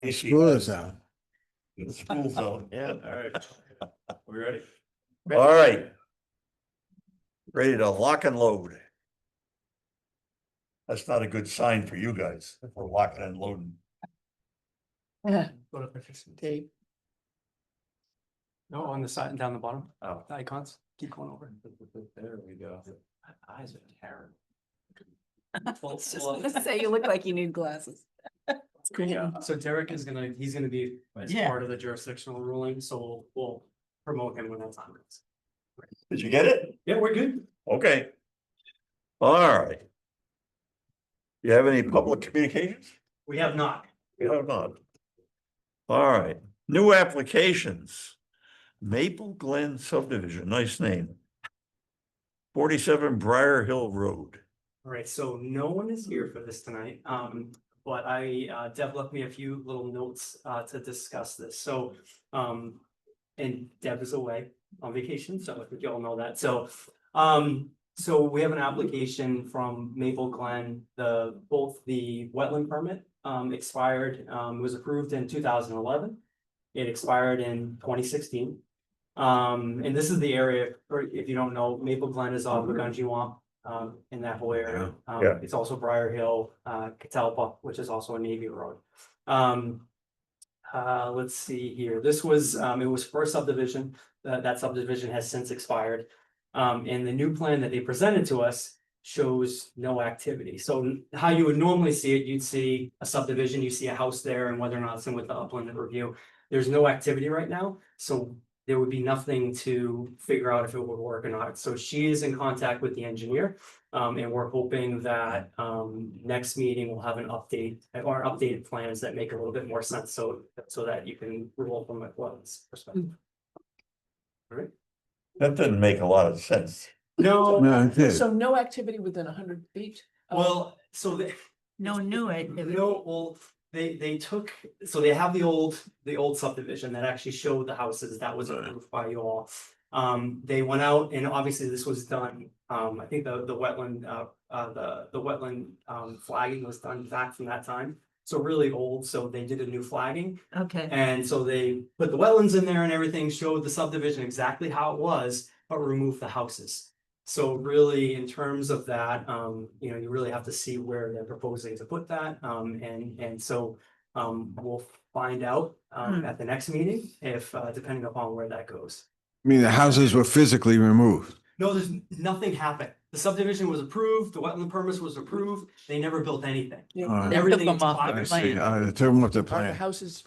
AC School has is out. the school zone. Yeah, all right. We ready? All right. Ready to lock and load. That's not a good sign for you guys if we're locking and loading. Yeah. Go to participant. Tape. No, on the side and down the bottom. Oh. The icons, keep going over. There we go. My eyes are terrible. Say you look like you need glasses. Yeah, so Derek is he's gonna be as Yeah. part of the jurisdictional ruling, so we'll promote him when that time comes. Did you get it? Yeah, we're good. Okay. All right. You have any public communications? We have not. We have not. All right, new applications. Maple Glen subdivision, nice name. 47 Briar Hill Road. All right, so no one is here for this tonight, but Deb left me a few little notes to discuss this, so, and Deb is away on vacation, so I think you all know that, so, so we have an application from Maple Glen, both the wetland permit, expired, was approved in 2011. It expired in 2016. And this is the area, or if you don't know, Maple Glen is off of Gunjiwamp, in that whole area. Yeah. It's also Briar Hill, Catalpa, which is also a Navy road. Let's see here. This was, it was first subdivision. That subdivision has since expired. And the new plan that they presented to us shows no activity. So how you would normally see it, you'd see a subdivision, you see a house there, and whether or not it's in with the upland review. There's no activity right now, so there would be nothing to figure out if it would work or not. So she is in contact with the engineer. And we're hoping that next meeting we'll have an update or updated plans that make a little bit more sense, so that you can rule from a wetlands perspective. All right. That didn't make a lot of sense. No, No, it did. So no activity within 100 feet? well, so they. No new activity. No, well, they took, so they have the old subdivision that actually showed the houses that was approved by you all. They went out and obviously this was done, I think the wetland, the wetland flagging was done back from that time. So really old, so they did a new flagging. Okay, And so they put the wetlands in there and everything, showed the subdivision exactly how it was, but removed the houses. So really, in terms of that, you know, you really have to see where they're proposing to put that, and so we'll find out at the next meeting if depending upon where that goes. I mean, the houses were physically removed. No, there's nothing happened. The subdivision was approved, the wetland permit was approved, they never built anything. Yeah. All right. They Everything took is them off fine. the I see. plan. I took them off the Are the plan. houses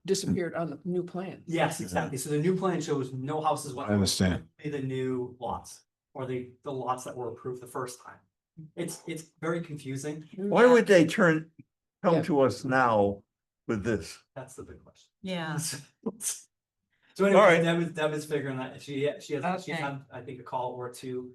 disappeared on the new plan? Yes, exactly. So the new plan shows no houses. I understand. Be the new lots or the lots that were approved the first time. It's very confusing. Why would they come Yeah. to us now with this? That's the big question. yeah, So anyway, All right. Deb is figuring that she has Okay. had, I think, a call or two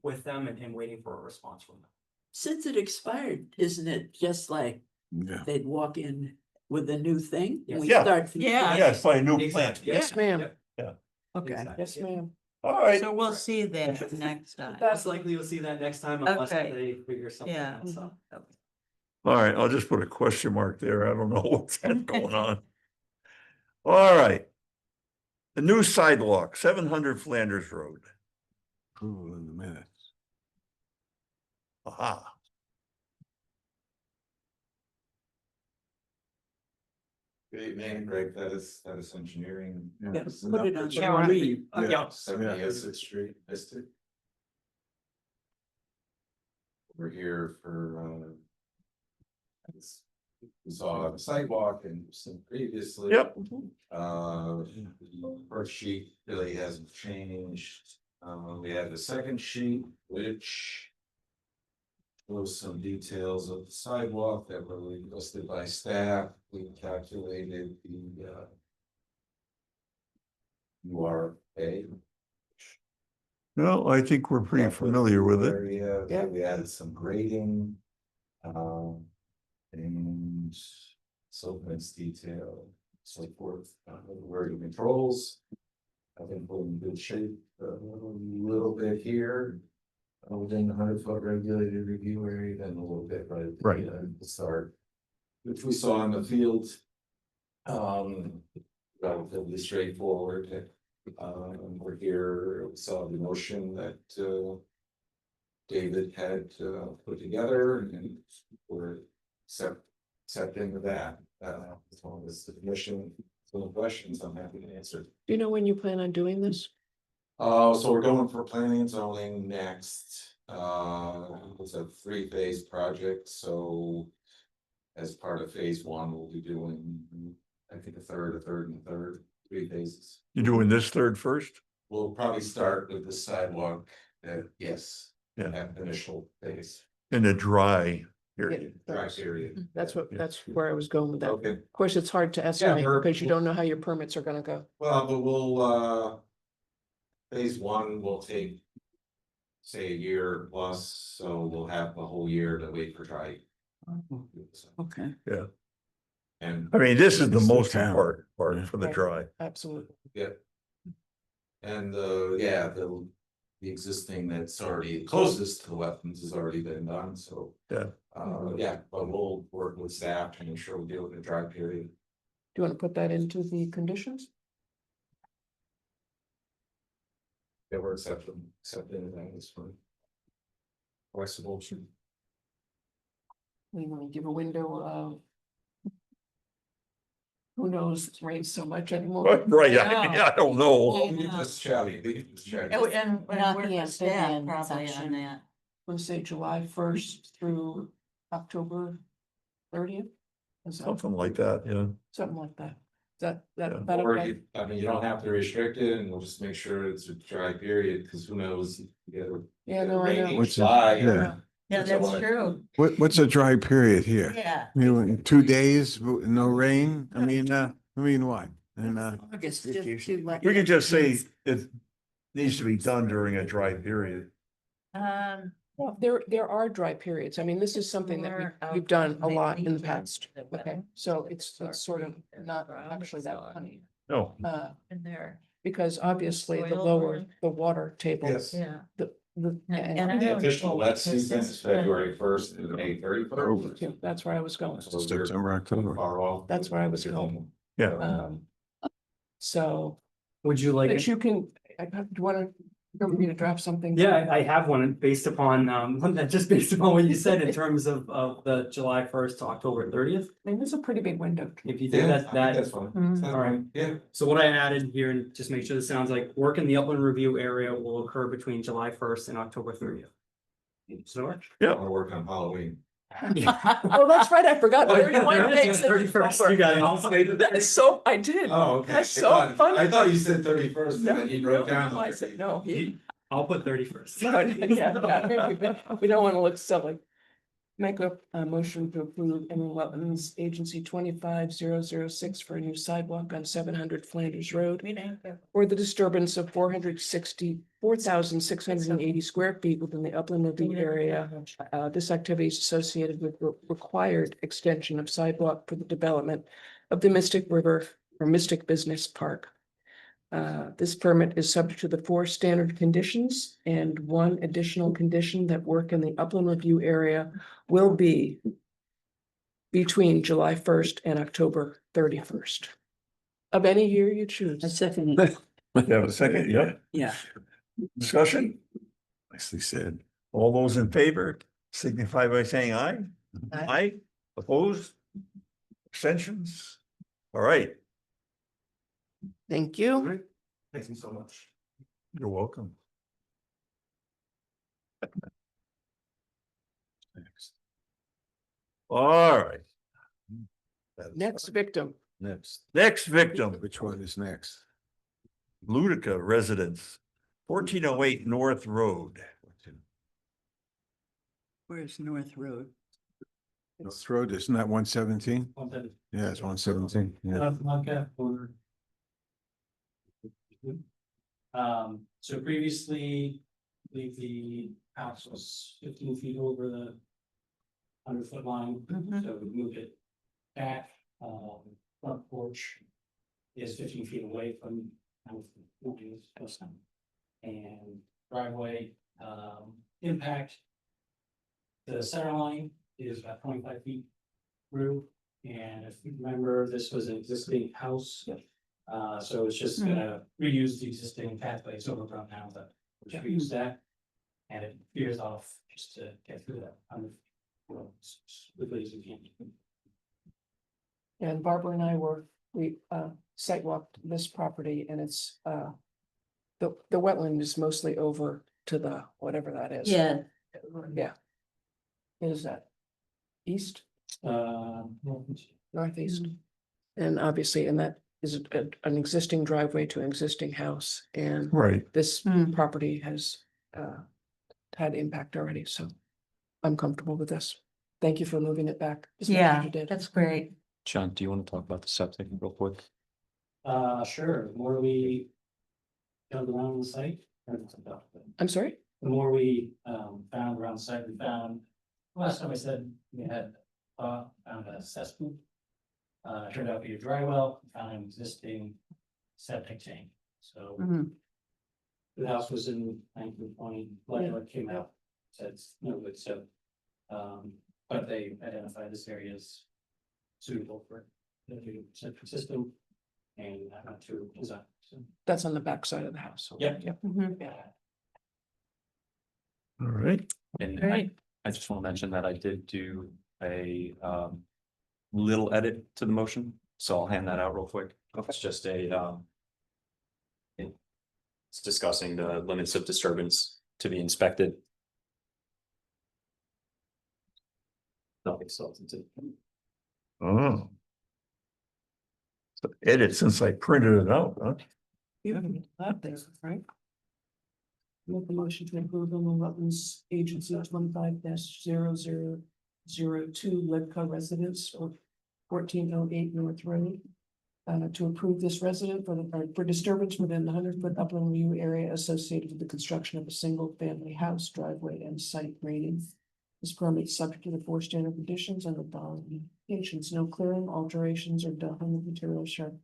with them and waiting for a response from them. Since it expired, isn't it just like Yeah. they'd walk in with a new thing? Yes. We Yeah. start from Yeah. Yeah, it's like a new plan. Exactly. Yes, ma'am. Yep. Okay. Exactly. Yes, ma'am. All right. so we'll see that next time. That's likely you'll see that next time unless Okay. they figure something Yeah. else out. All right, I'll just put a question mark there. I don't know what's going on. All right. The new sidewalk, 700 Flanders Road. Approval in the minutes. Aha. Good evening, Greg, that is engineering. Yeah, put it on the Yeah. screen. Yeah. 70 Essex Street, Mystic. We're here for, we saw the sidewalk and some previously. Yep. The first sheet really hasn't changed. We have the second sheet, which shows some details of the sidewalk that were listed by staff. We calculated the URA. No, I think we're pretty familiar with it. Area. Yeah. We added some grading. And maintenance detail, so forth, wording controls. I think we're in good shape, a little bit here. Within the 100-foot regulated review area, then a little bit right at Right. The start. which we saw in the field. Relatively straightforward. We're here, we saw the motion that David had put together, and we're accepting of that. As long as the commission, some questions, I'm happy to answer. Do you know when you plan on doing this? So we're going for planning and zoning next. It's a 3-phase project, so. As part of phase 1, we'll be doing, I think, a third, and a third, 3 phases. You doing this third first? We'll probably start with the sidewalk, yes. Yeah. At initial phase, In the dry period. dry period. That's where I was going with that. Okay, Of course, it's hard to estimate we're- because you don't know how your permits are gonna go. well, but we'll, phase 1 will take, say, a year plus, so we'll have the whole year to wait for dry. Okay. And, I mean, this is the It's the most town. important part Yeah. for the Right. dry. Absolutely. and, the existing that's already closest to the wetlands has already been done, so. Yeah. But we'll work with staff to make sure we deal with the dry period. Do you want to put that into the conditions? They were accepting that as fine. Flexible. We want to give a window of. Who knows, it's rained so much anymore. Right, Yeah. I don't know. Just chatty, just chatty. Oh, and Not work the with staff amphibian probably on section. that. We'll say July 1st through October 30th. Something like that, yeah. Something like that. Yeah. That Or okay? you don't have to restrict it, and we'll just make sure it's a dry period, because who knows? Yeah, no, I know. What's it? July. Yeah. Yeah, that's true. What's a dry period here? Yeah. You know, 2 days, no rain? I mean, what? And, August Just is usually. We could just say it needs to be done during a dry period. Well, there are dry periods. I mean, this is something that Sure. we've done a lot in the Maybe past. the Okay, weather. so it's sort of not actually that funny. No, In there, Because obviously the Soil lower burn. the water table. Yes. yeah. And I The don't official know, wet season is because February 1st to May 31st. that's where I was going. So we're September, October. far off. That's where I was going. yeah, So, Would you like? but you can, do you want to draft something? Yeah, I have one based upon, just based upon what you said in terms of the July 1st to October 30th. I mean, there's a pretty big window. If you Yeah, think I that, think that, that's fine. Mm. That's all right. fine. Yeah, so what I added here, and just make sure this sounds like, work in the upland review area will occur between July 1st and October 30th. So, I wanna work on Halloween. Oh, that's right, I forgot. Oh, 31 days in 31st, you got it. October. That is so, I did. Oh, okay. That's so funny. I thought you said 31st, and No, then you wrote down. I said, no. I'll put 31st. No, yeah, we don't want to look silly. Make a motion to approve Inland Wetlands Agency 25006 for a new sidewalk on 700 Flanders Road. Or the disturbance of 464,680 square feet within the upland review area. This activity is associated with required extension of sidewalk for the development of the Mystic River or Mystic Business Park. This permit is subject to the 4 standard conditions and 1 additional condition that work in the upland review area will be between July 1st and October 31st of any year you choose. A second, you have a second, yeah, yeah. discussion? Nicely said. All those in favor signify by saying aye. Aye, opposed? Abstentions? All right, Thank you. Thank you so much. you're welcome. Next. All right. Next victim. Next victim, Which one is next? Ludica residence, 1408 North Road. Where's North Road? North Road, isn't that 117? Yeah, it's 117. Yeah. So previously, the house was 15 feet over the 100-foot line, Mhm. so we moved it back. Front porch is 15 feet away from and driveway impact. The center line is about 25 feet through, And if you remember, this was an existing house. So it's just gonna reuse the existing pathways overgrown now that which we use that. And it veers off just to get through that. As quickly as we can. And Barbara and I we sidewalked this property and it's the wetland is mostly over to the, whatever that is. Yeah, Yeah. Is that east, northeast? And obviously, and that is an existing driveway to an existing house, and Right. this Hmm. property has had impact already, so I'm comfortable with this. Thank you for moving it back. as much as yeah, you did. that's great. John, do you want to talk about the septic real quick? Sure, the more we dug around the site. I'm sorry? The more we found around the site, we found, last time I said we had found a cesspool. Turned out to be a dry well, found an existing septic tank, so. Mhm. The house was in 1920, landlord came out, said it's no good, so. But they identified this area as suitable for the new septic system. And I went to design, so. That's on the back side of the house. Yep. Yep. Mhm. Yeah. All right. And Right. I just want to mention that I did do a little edit to the motion, so I'll hand that out real quick. It's just it's discussing the limits of disturbance to be inspected. Nothing substantive. Oh. So edit since I printed it out, huh? You haven't that there, right? Make the motion to approve the Wetlands Agency 25-0002 Ledco residence or 1408 North Road. To approve this resident for disturbance within the 100-foot upland review area associated with the construction of a single-family house, driveway, and site grading. This permit is subject to the 4 standard conditions and the following conditions: no clearing, alterations, or dumping of material sharp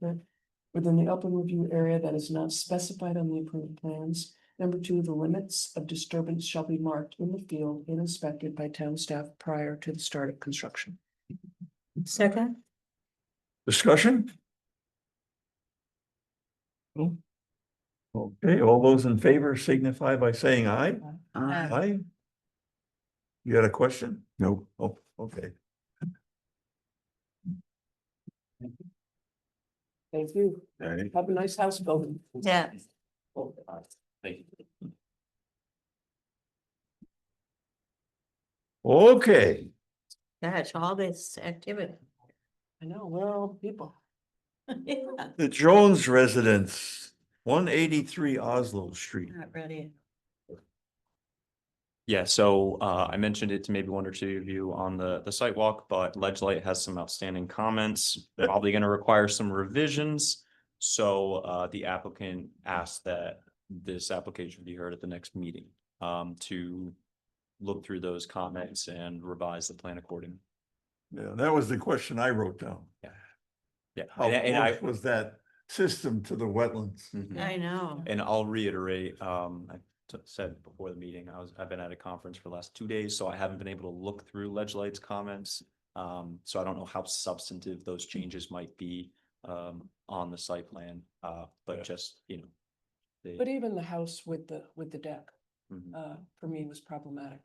within the upland review area that is not specified on the approved plans. Number 2, the limits of disturbance shall be marked in the field and inspected by town staff prior to the start of construction. Second, Discussion? Okay, all those in favor signify by saying aye. Aye. You got a question? Nope. Oh, okay. Thank you. Alright. Have a nice house building. yeah, Thank you. Okay, gosh, all this activity. I know, we're all people. Yeah, the Jones residence, 183 Oslo Street. not ready. Yeah, so I mentioned it to maybe 1 or 2 of you on the site walk, but Ledge Light has some outstanding comments, probably going to require some revisions. So the applicant asked that this application be heard at the next meeting to look through those comments and revise the plan accordingly. Yeah, that was the question I wrote down. Yeah, How and I close was that system to the wetlands? Mhm. I know. And I'll reiterate, said before the meeting, I've been at a conference for the last 2 days, so I haven't been able to look through Ledge Light's comments. So I don't know how substantive those changes might be on the site plan, but just, you know. But even the house with the deck, Mhm. for me was problematic.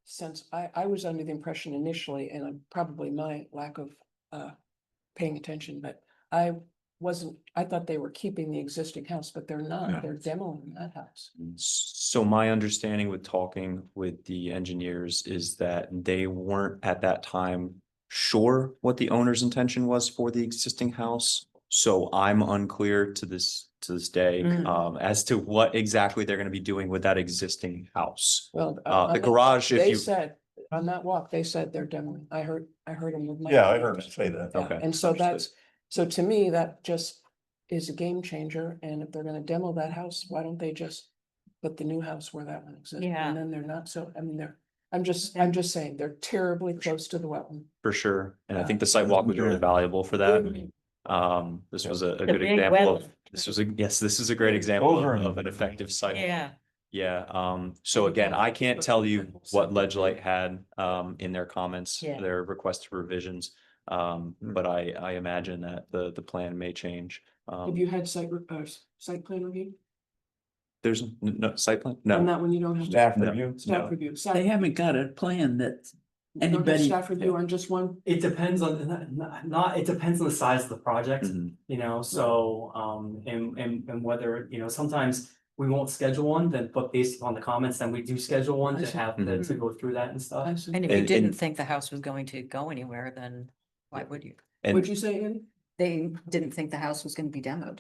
Since I was under the impression initially, and probably my lack of paying attention, but I thought they were keeping the existing house, but they're No. not, they're demoing that house. So my understanding with talking with the engineers is that they weren't at that time sure what the owner's intention was for the existing house. So I'm unclear to this day as to what exactly they're gonna be doing with that existing house. Well. The on that- garage, if They you, said, on that walk, they said they're demoing. I heard them with my. Yeah, I heard it say that. Yeah, Okay, and so understood. so to me, that just is a game changer, and if they're gonna demo that house, why don't they just put the new house where that one exists? Yeah. And then they're not, so, I mean, I'm just saying, they're terribly close to the wetland. for sure, and I think the site walk was really valuable for that. This was a good big example of, wetland. this is a great example Those are in of an effective site. Yeah, Yeah, so again, I can't tell you what Ledgelight had in their comments, Yeah. their request for revisions. But I imagine that the plan may change. Have you had site plan review? There's no site plan? On No, that one, you don't have. Staff No. review. Staff No. review. They haven't got a plan that You don't have anybody. staff review on just one? It depends on, it depends on the size of the project, Mhm. you know, so, and whether, you know, sometimes we won't schedule one, then, but based on the comments, then we do schedule one I to see. have, to go through that and I stuff. see. And if you And- didn't and- think the house was going to go anywhere, then why would you? What'd and you say, Andy? They didn't think the house was gonna be demoed.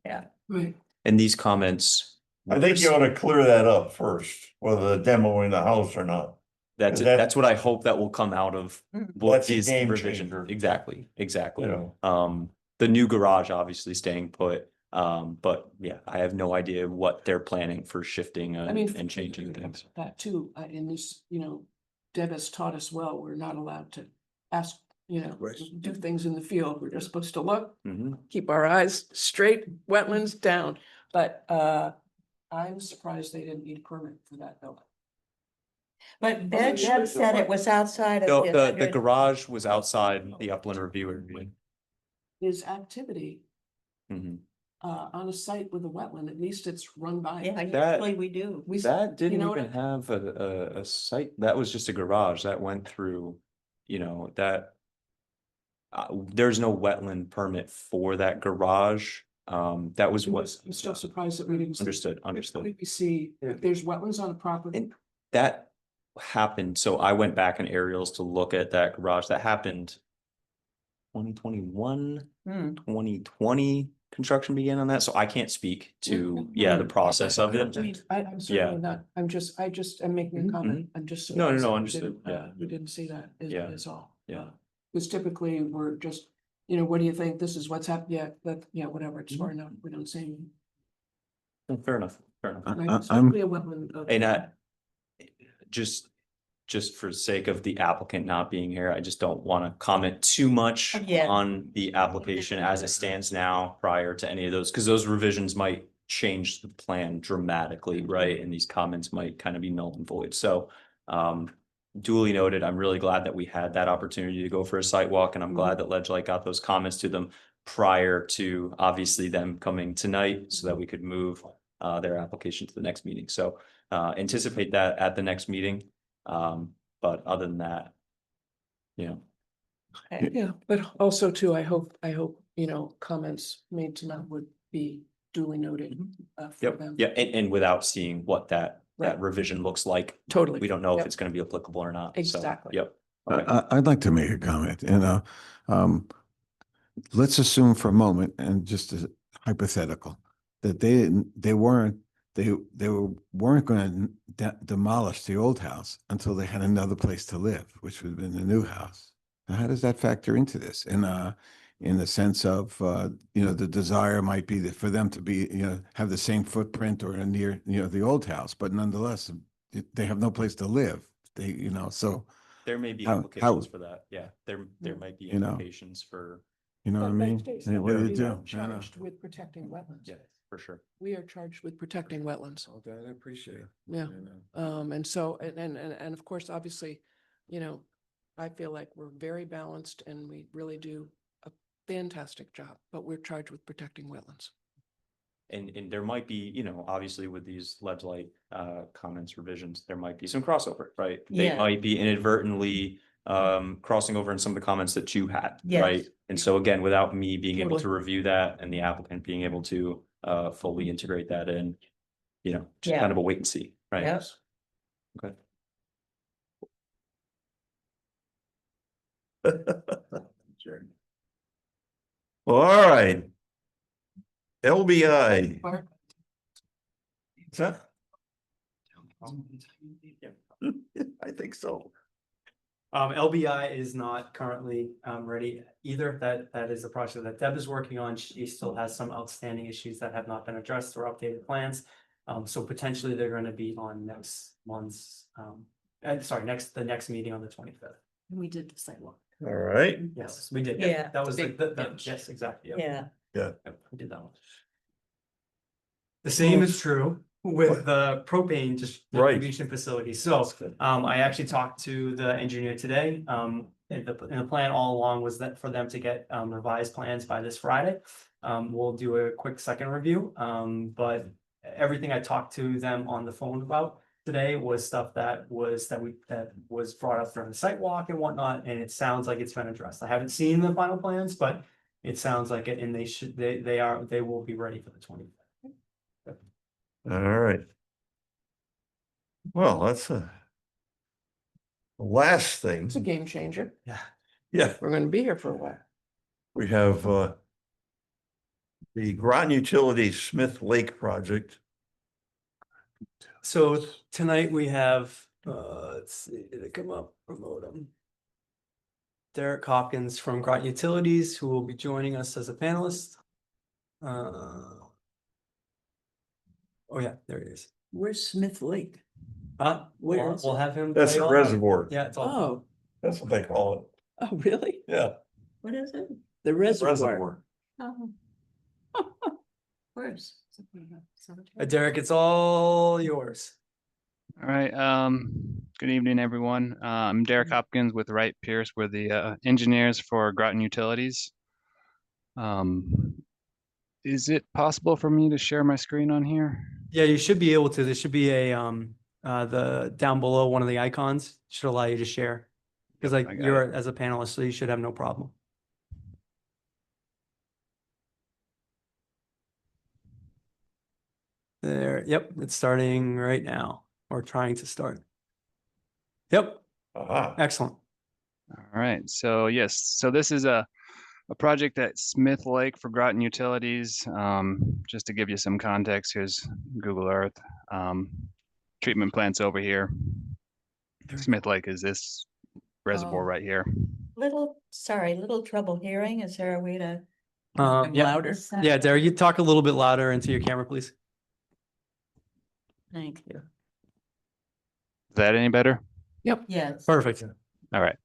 Yeah. Right. and these comments. I think you ought to clear that up first, whether the demoing the house or not. That's that- that's what I hope that will come out of Mm. what That's a is game revision. changer. Exactly, exactly. You know. The new garage obviously staying put, but yeah, I have no idea what they're planning for shifting I mean. and changing things. That too, in this, you know, Deb has taught us well, we're not allowed to ask, you know, Right. do things in the field. We're just supposed to look, Mhm. keep our eyes straight, wetlands down. But I'm surprised they didn't need a permit for that building. But Deb said it was outside No, the garage was outside the upland review area. His activity Mhm. On a site with a wetland, at least it's run by. Yeah, That- usually we do. We, That didn't know what even have a site, that was just a garage that went through, you know, that. There's no wetland permit for that garage, that was what. I'm still surprised that we didn't. Understood, How understood. did we see, if there's wetlands on a property? And that happened, so I went back in aerials to look at that garage, that happened. 2021, Hmm. 2020 construction began on that, so I can't speak to, yeah, the process of I mean, it. I'm certainly not, I just am making a comment, I'm just. No, no, surprised no, that we understood, didn't, yeah. We didn't see that, Yeah, is all. yeah. Because typically we're just, you know, what do you think, this is what's happened, yeah, that, yeah, whatever, it's Mm-hmm. far enough, we don't say anything. Fair enough, fair enough. Right? I'm- Especially a wetland. And just for sake of the applicant not being here, I just don't want to comment too much Yeah. on the application as it stands now prior to any of those, because those revisions might change the plan dramatically, right? And these comments might kind of be null and void. So duly noted, I'm really glad that we had that opportunity to go for a site walk, and I'm glad that Ledgelight got those comments to them prior to obviously them coming tonight so that we could move their application to the next meeting. So anticipate that at the next meeting. But other than that, you know, Yeah, but also too, I hope, you know, comments made tonight would be duly noted. For yep, them. yeah, and without seeing what that Right. revision looks like, Totally. we don't know if Yep. it's gonna be applicable or not. So, Exactly. Yep. Okay. I'd like to make a comment, let's assume for a moment, and just as hypothetical, that they weren't going to demolish the old house until they had another place to live, which would have been the new house. Now, how does that factor into this? In the sense of, you know, the desire might be for them to be, you know, have the same footprint or near, you know, the old house, but nonetheless, they have no place to live. They, you know, so, There may be how- implications for that. Yeah, there might be You know. implications for, you know what I But mean? states Hey, that what do we you do? are Charged with protecting wetlands. yeah, for sure. We are charged with protecting wetlands. Oh, that I appreciate. Yeah. You know. And so, and of course, obviously, you know, I feel like we're very balanced and we really do a fantastic job, but we're charged with protecting wetlands. And there might be, you know, obviously with these Ledgelight comments revisions, there might be some crossover, right? They Yeah. might be inadvertently crossing over in some of the comments that you had, Yes. right? And so again, without me being able to Totally. review that and the applicant being able to fully integrate that in, you know, just Yeah. kind of a wait and see, right? Yep. Okay. Well, all right. LBI. Barb? Is that? I think so. LBI is not currently ready either. That is a project that Deb is working on. She still has some outstanding issues that have not been addressed or updated plans. So potentially they're going to be on next month's, the next meeting on the 25th. We did the sidewalk. All right. Yes, we did. Yeah, That was big the, bench. yes, exactly. Yep. Yeah. Yep, we did that one. The same is true with the propane Right. distribution facility. So, I actually talked to the engineer today. And the plan all along was that for them to get, revised plans by this Friday. We'll do a quick second review, but everything I talked to them on the phone about today was stuff that was brought up during the site walk and whatnot, and it sounds like it's been addressed. I haven't seen the final plans, but it sounds like it, and they will be ready for the 20th. All right. Well, that's the last thing. It's a game changer. Yeah, We're gonna be here for a while. we have the Groton Utilities Smith Lake project. So tonight we have, let's see, did it come up, promote them. Derek Hopkins from Groton Utilities, who will be joining us as a panelist. Oh yeah, there it is. Where's Smith Lake? We'll is we'll have him. That's tell a you all about it. reservoir. Yeah, it's all. Oh, That's what they call oh, really? it. Yeah. What is it? The reservoir. Reservoir. Oh. Where's? Derek, it's all yours. All right, good evening, everyone. I'm Derek Hopkins with Wright Pierce. We're the engineers for Groton Utilities. Is it possible for me to share my screen on here? Yeah, you should be able to. There should be a the down below one of the icons should allow you to share. Because like I got you're as a panelist, so you should have no problem. There, yep, it's starting right now, or trying to start. Yep, Aha. excellent. All right, so yes, so this is a project at Smith Lake for Groton Utilities. Just to give you some context, here's Google Earth. Treatment plant's over here. Smith Lake is this reservoir Oh. right here. Little trouble hearing. Is there a way to? Yeah, Louder. yeah, Derek, you talk a little bit louder into your camera, please. Thank you. Is that any better? Yes. Perfect. All right.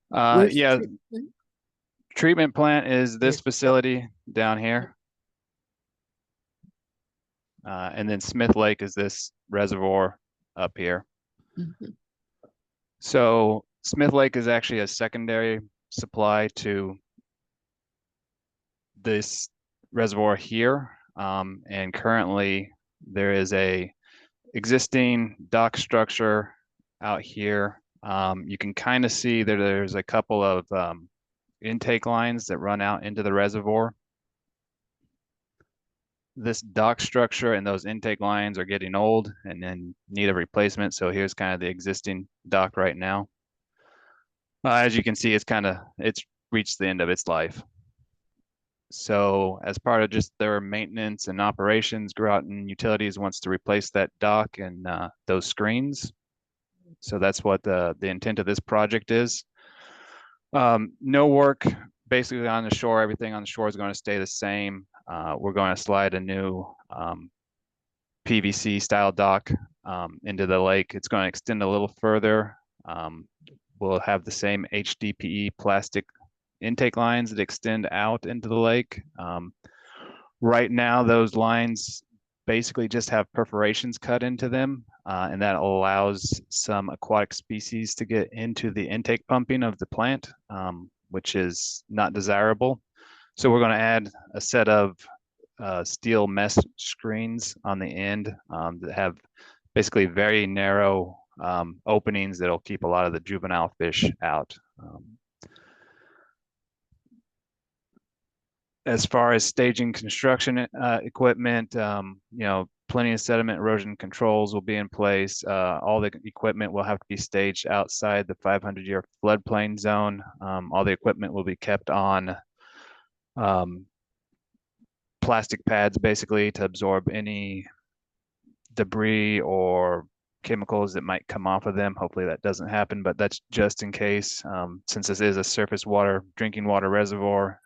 Where's the Yeah, treatment? treatment plant is this facility down here. And then Smith Lake is this reservoir up here. Mhm. So Smith Lake is actually a secondary supply to this reservoir here. And currently there is a existing dock structure out here. You can kind of see that there's a couple of intake lines that run out into the reservoir. This dock structure and those intake lines are getting old and then need a replacement. So here's kind of the existing dock right now. As you can see, it's reached the end of its life. So as part of just their maintenance and operations, Groton Utilities wants to replace that dock and those screens. So that's what the intent of this project is. No work basically on the shore. Everything on the shore is going to stay the same. We're going to slide a new PVC style dock into the lake. It's going to extend a little further. We'll have the same HDPE plastic intake lines that extend out into the lake. Right now, those lines basically just have perforations cut into them, and that allows some aquatic species to get into the intake pumping of the plant, which is not desirable. So we're going to add a set of steel mesh screens on the end that have basically very narrow openings that'll keep a lot of the juvenile fish out. As far as staging construction equipment, plenty of sediment erosion controls will be in place. All the equipment will have to be staged outside the 500-year floodplain zone. All the equipment will be kept on plastic pads basically to absorb any debris or chemicals that might come off of them. Hopefully that doesn't happen, but that's just in case. Since this is a surface water, drinking water reservoir,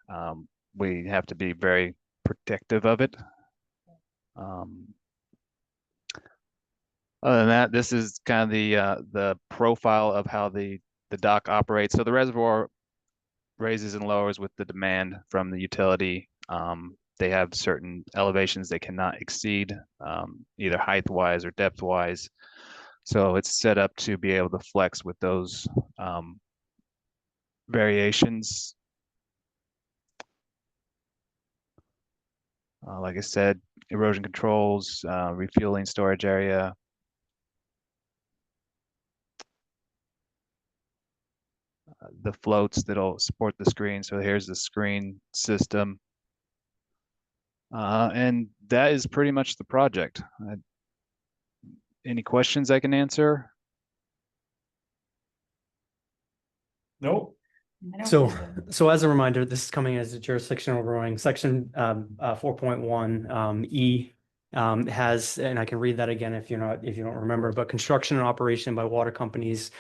we have to be very protective of it. Other than that, this is kind of the profile of how the dock operates. So the reservoir raises and lowers with the demand from the utility. they have certain elevations they cannot exceed, either height wise or depth wise. So it's set up to be able to flex with those variations. Like I said, erosion controls, refueling storage area. The floats that'll support the screen. So here's the screen system. And that is pretty much the project. Any questions I can answer? Nope. So as a reminder, this is coming as a jurisdictional ruling, section 4.1 E has, and I can read that again if you don't remember, but construction and operation by water companies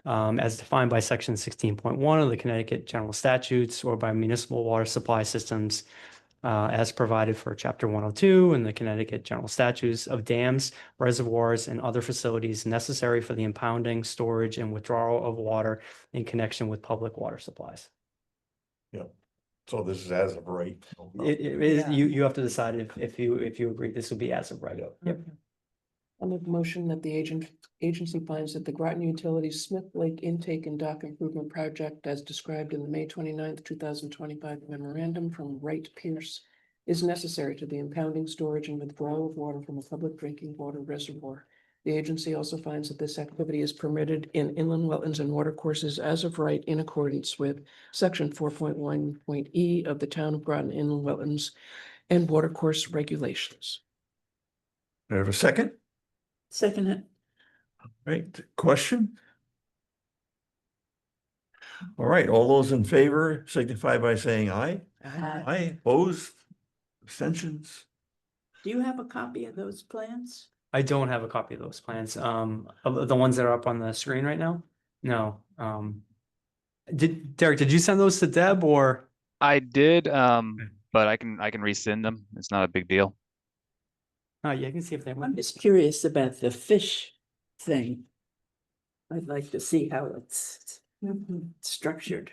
as defined by section 16.1 of the Connecticut General Statutes or by municipal water supply systems as provided for chapter 102 in the Connecticut General Statutes of dams, reservoirs, and other facilities necessary for the impounding, storage, and withdrawal of water in connection with public water supplies. So this is as of right. It is, Yeah. you have to decide if you agree, this will be as of right. Yep. I'll make a motion that the agency finds that the Groton Utilities Smith Lake Intake and Dock Improvement Project as described in the May 29th, 2025 memorandum from Wright Pierce is necessary to the impounding, storage, and withdrawal of water from a public drinking water reservoir. The agency also finds that this activity is permitted in inland wetlands and watercourses as of right in accordance with section 4.1.e of the Town of Groton Inland Wetlands and Watercourse Regulations. Do I have a second? Second it. Right, question? All right, all those in favor signify by saying aye. Aye, opposed, abstentions? Do you have a copy of those plans? I don't have a copy of those plans, of the ones that are up on the screen right now. No, Derek, did you send those to Deb or? I did, but I can resend them. It's not a big deal. Oh, yeah, I can see if they I'm went. just curious about the fish thing. I'd like to see how it's structured.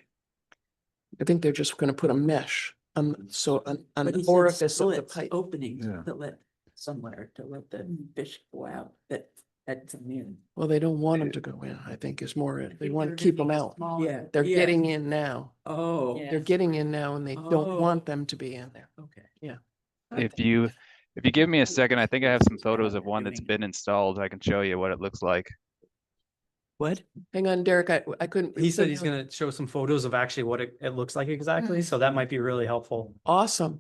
I think they're just gonna put a mesh, so an But he said orifice of the slits, pipe. openings Yeah. to let somewhere to let the fish go out that come in. Well, they don't want them to go in, I think is more, it. They want to keep them out. Yeah. They're yeah. getting in now. Oh. They're getting in now and they don't Oh. want them to be in there. Okay. Yeah. If you give me a second, I think I have some photos of one that's been installed. I can show you what it looks like. What? Hang on, Derek, I couldn't. He said he's gonna show some photos of actually what it looks like exactly, so that might be really helpful. Awesome.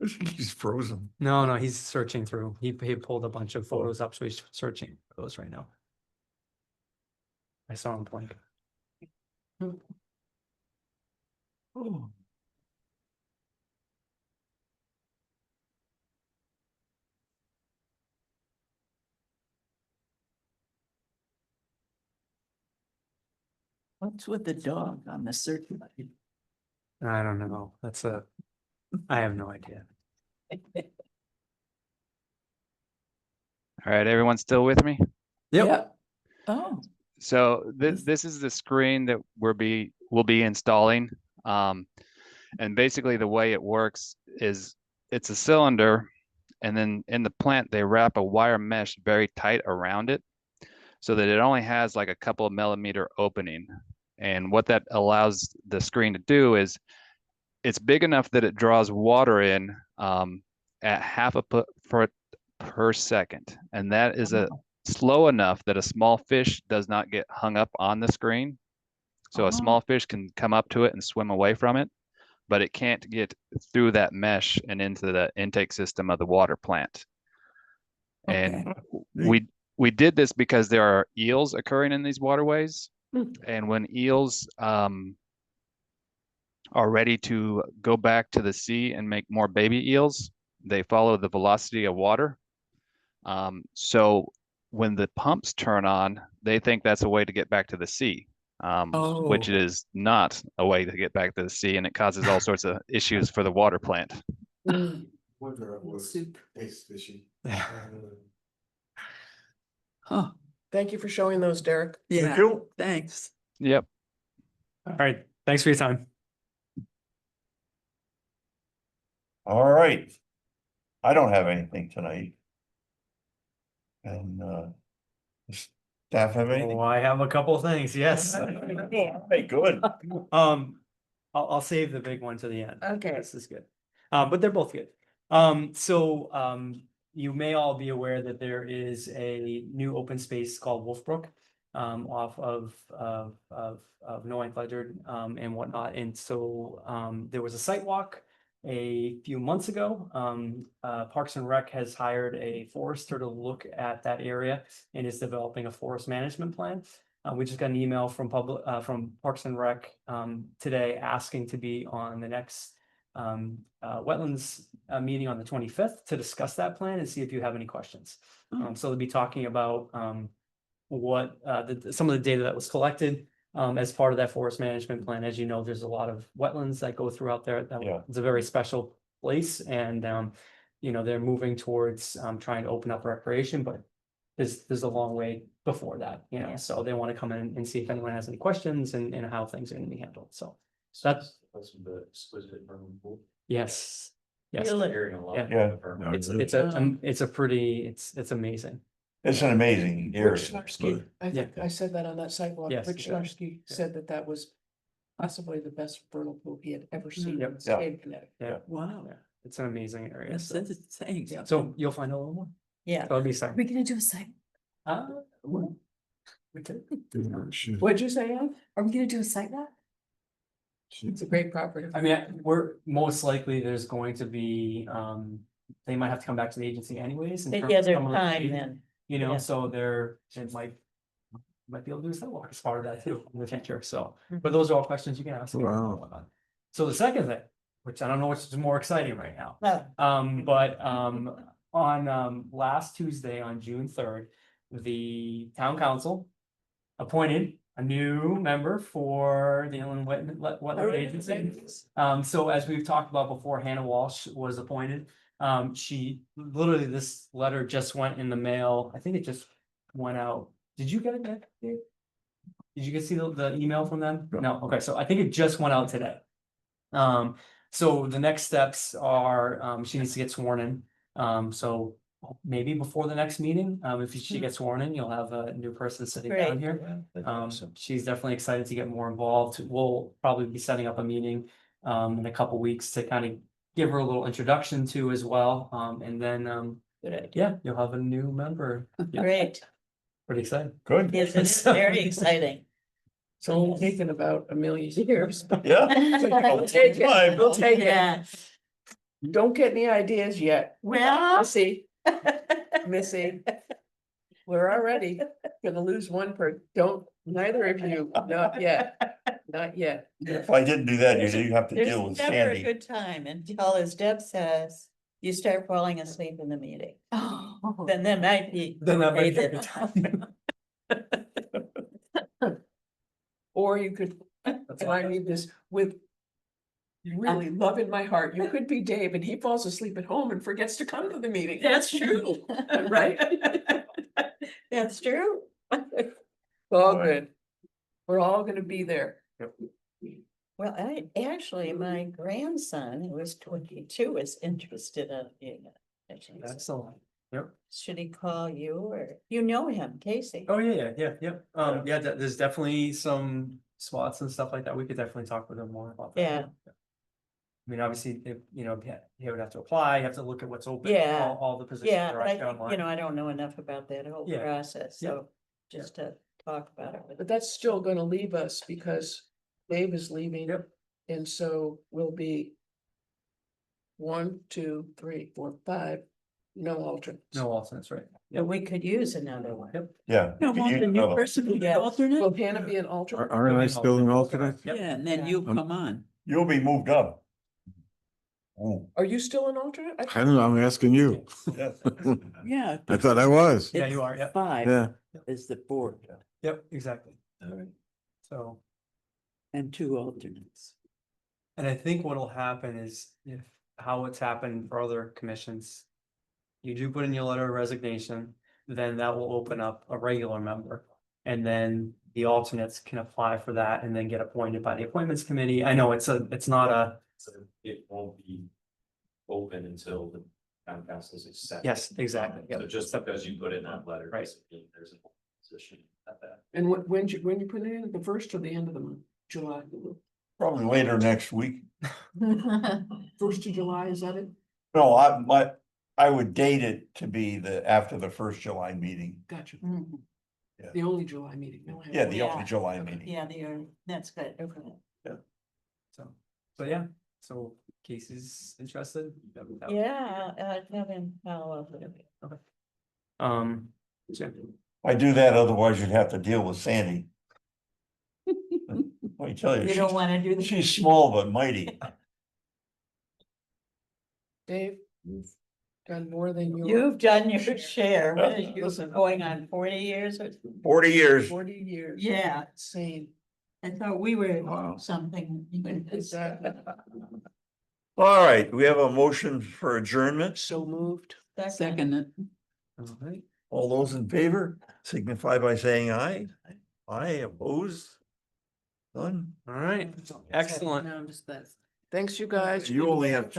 He's frozen. No, he's searching through. He pulled a bunch of photos up, so he's searching for those right now. I saw him blink. Oh. What's with the dog on the searchlight? I don't know. I have no idea. All right, everyone still with me? Yep. Oh, So this is the screen that we'll be installing. And basically the way it works is it's a cylinder, and then in the plant they wrap a wire mesh very tight around it so that it only has like a couple of millimeter opening. And what that allows the screen to do is it's big enough that it draws water in at half a foot per second. And that is slow enough that a small fish does not get hung up on the screen. So a small fish can come up to it and swim away from it, but it can't get through that mesh and into the intake system of the water plant. And we did this because there are eels occurring in these waterways. And when eels are ready to go back to the sea and make more baby eels, they follow the velocity of water. So when the pumps turn on, they think that's a way to get back to the sea, which is not a way to get back to the sea, and it causes all sorts of issues for the water plant. soup. Tastes fishy. Huh, Thank you for showing those, Derek. Thank yeah, you. thanks. Yep. All right, thanks for your time. All right. I don't have anything tonight. And staff have anything? I have a couple of things, yes. Hey, good. I'll save the big one to the end. Okay. This is good. But they're both good. You may all be aware that there is a new open space called Wolfbrook, off of Noank Ledger, and whatnot. And so, there was a site walk a few months ago. Parks and Rec has hired a forester to look at that area and is developing a forest management plan. We just got an email from Parks and Rec today asking to be on the next wetlands meeting on the 25th to discuss that plan and see if you have any questions. So they'll be talking about what some of the data that was collected as part of that forest management plan. As you know, there's a lot of wetlands that go throughout there. Yeah. It's a very special place, and they're moving towards trying to open up recreation, but there's a long way before that, Yeah. so they want to come in and see if anyone has any questions and how things are going to be handled. So that's yes. Yes. Really? Yeah. Yeah. It's amazing. It's an amazing Rich area. Snarsky, I think I said that on that sidewalk. Yes, Rich yeah. Snarsky said that was possibly the best vernal pool he had ever seen Yep. in the state of Connecticut. Yeah. Wow, Yeah. It's an amazing area. that's So, insane. so you'll find out a little more. Yeah. That'll be Are exciting. we gonna do a site? We could. What'd you say, Ann? Are we gonna do a site walk? It's a great property. I mean, we're most likely there's going to be, they might have to come back to the agency anyways. in terms Yeah, of their some of the time data, then. So it might be able to do a sidewalk as part of that too in the future. So, but those are all questions you can ask. Wow. So the second thing, which I don't know which is more exciting right now. No. But on last Tuesday, on June 3rd, the town council appointed a new member for the Inland Wetlands Agency. So as we've talked about before, Hannah Walsh was appointed. She literally, this letter just went in the mail. I think it just went out. Did you get it, Dave? Did you get see the email from them? No. Okay, so I think it just went out today. So the next steps are, she needs to get sworn in. So maybe before the next meeting, if she gets sworn in, you'll have a new person sitting down here. She's definitely excited to get more involved. We'll probably be setting up a meeting in a couple weeks to kind of give her a little introduction to as well. And then yeah, you'll have a new member. Yeah, Great. pretty excited. Good. Yes, it's very exciting. It's only taken about a million years. Yeah. We'll take it. We'll take it. Yeah. Don't get any ideas yet. Well. Missy, we're already gonna lose one neither of you, not yet, not yet. If I didn't do that, you have to deal with There's never a Sandy. good time until, as Deb says, you start falling asleep in the meeting. Then that might be. Then that might be a the good time. Or you could, and I need this with really love in my heart, you could be Dave and he falls asleep at home and forgets to come to the meeting. That's true. Right? That's true. All good. We're all gonna be there. Well, actually, my grandson, who is 22, is interested in being a teacher. Excellent. Yep. Should he call you, or you know him, Casey? Oh, yeah. Yeah, there's definitely some spots and stuff like that. We could definitely talk with him more about that. Yeah. I mean, obviously, he would have to apply, you have to look at what's open. Yeah. All the positions Yeah, are but actually online. I don't know enough about that whole Yeah. process, Yeah. so just to talk about it. But that's still gonna leave us because Dave is leaving. Yep. And so we'll be 1, 2, 3, 4, 5, no alternates. No alternates, right? But we could use another one. Yep. Yeah. No, won't the new person be the alternate? Will Hannah be an alternate? Aren't I still an alternate? Yep. Yeah, and then you come on. You'll be moved up. Oh, Are you still an alternate? I don't know, I'm asking you. yeah. Yeah. I thought I was. Yeah, you are, yep. 5 Yeah. is the board Yep, exactly. All right. So, and 2 alternates. and I think what'll happen is how it's happened for other commissions. You do put in your letter of resignation, then that will open up a regular member. And then the alternates can apply for that and then get appointed by the appointments committee. I know it's not a, So it won't be open until the town council's accepted. yes, exactly. So Yep. just because you put in that letter. Right. doesn't mean there's a position at that. And when you put it in, the first or the end of the month, July, Probably later next week. 1st of July, is that it? No, I would date it to be after the first July meeting. Gotcha. Mhm. The only July meeting. we don't have Yeah, one. the only Yeah. July Okay. meeting. Yeah, that's good. So yeah, so Casey's interested. Yeah, have him follow up. Jim. I do that, otherwise you'd have to deal with Sandy. Let me tell you, You don't wanna do the. she's small but mighty. Dave, you've done more than your You've done your share. What is yours Listen. going on 40 years or? 40 years. 40 years. Yeah, Insane. I thought we were Wow. something. Exactly. All right, we have a motion for adjournment. So moved. Second. All right. All those in favor signify by saying aye. Aye, opposed? None? All right, excellent. Thanks, you guys. You only have